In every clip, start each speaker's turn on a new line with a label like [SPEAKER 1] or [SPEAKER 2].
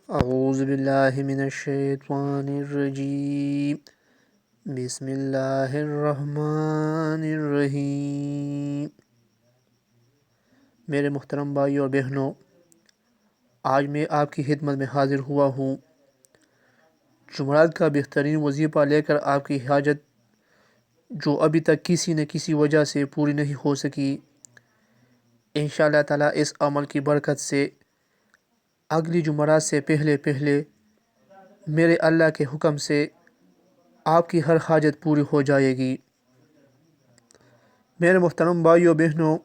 [SPEAKER 1] اعوذ باللہ من الشیطان الرجیم بسم اللہ الرحمن الرحیم۔ میرے محترم بھائیوں اور بہنوں، آج میں آپ کی خدمت میں حاضر ہوا ہوں جمعرات کا بہترین وظیفہ لے کر آپ کی حاجت جو ابھی تک کسی نہ کسی وجہ سے پوری نہیں ہو سکی، انشاءاللہ تعالیٰ اس عمل کی برکت سے اگلی جمعرات سے پہلے میرے اللہ کے حکم سے آپ کی ہر حاجت پوری ہو جائے گی۔ میرے محترم بھائیوں بہنوں،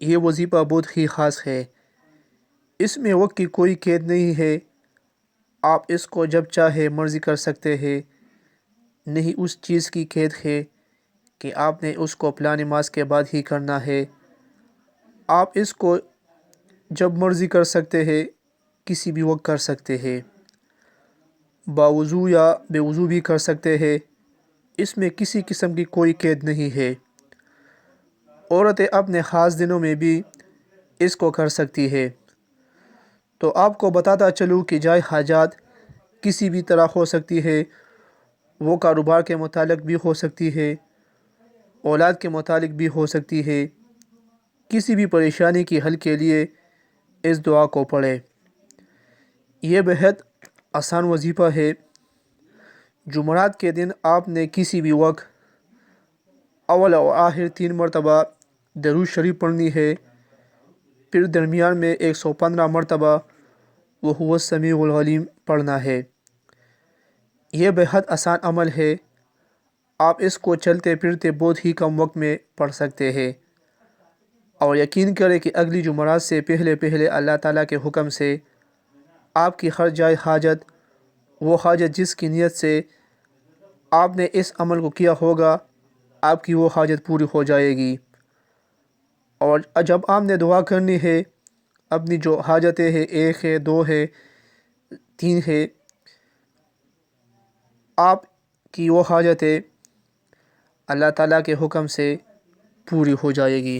[SPEAKER 1] یہ وظیفہ بہت ہی خاص ہے۔ اس میں وقت کی کوئی قید نہیں ہے، آپ اس کو جب چاہے مرضی کر سکتے ہیں۔ نہیں اس چیز کی قید ہے کہ آپ نے اس کو فلاں نماز کے بعد ہی کرنا ہے، آپ اس کو جب مرضی کر سکتے ہیں، کسی بھی وقت کر سکتے ہیں، باوضو یا بے وضو بھی کر سکتے ہیں۔ اس میں کسی قسم کی کوئی قید نہیں ہے۔ عورتیں اپنے خاص دنوں میں بھی اس کو کر سکتی ہے۔ تو آپ کو بتاتا چلوں کہ جائے حاجات کسی بھی طرح ہو سکتی ہے، وہ کاروبار کے متعلق بھی ہو سکتی ہے، اولاد کے متعلق بھی ہو سکتی ہے۔ کسی بھی پریشانی کی حل کے لیے اس دعا کو پڑھیں۔ یہ بہت آسان وظیفہ ہے۔ جمعرات کے دن آپ نے کسی بھی وقت اول اور آخر 3 مرتبہ درود شریف پڑھنی ہے، پھر درمیان میں 115 مرتبہ وَهُوَ السَّمِيعُ الْعَلِيمُ پڑھنا ہے۔ یہ بہت آسان عمل ہے، آپ اس کو چلتے پھرتے بہت ہی کم وقت میں پڑھ سکتے ہیں، اور یقین کریں کہ اگلی جمعرات سے پہلے اللہ تعالیٰ کے حکم سے آپ کی ہر جائے حاجت، وہ حاجت جس کی نیت سے آپ نے اس عمل کو کیا ہوگا، آپ کی وہ حاجت پوری ہو جائے گی۔ اور جب آپ نے دعا کرنی ہے، اپنی جو حاجتیں ہیں، 1 ہے، 2 ہے، 3 ہے، آپ کی وہ حاجتیں اللہ تعالیٰ کے حکم سے پوری ہو جائے گی۔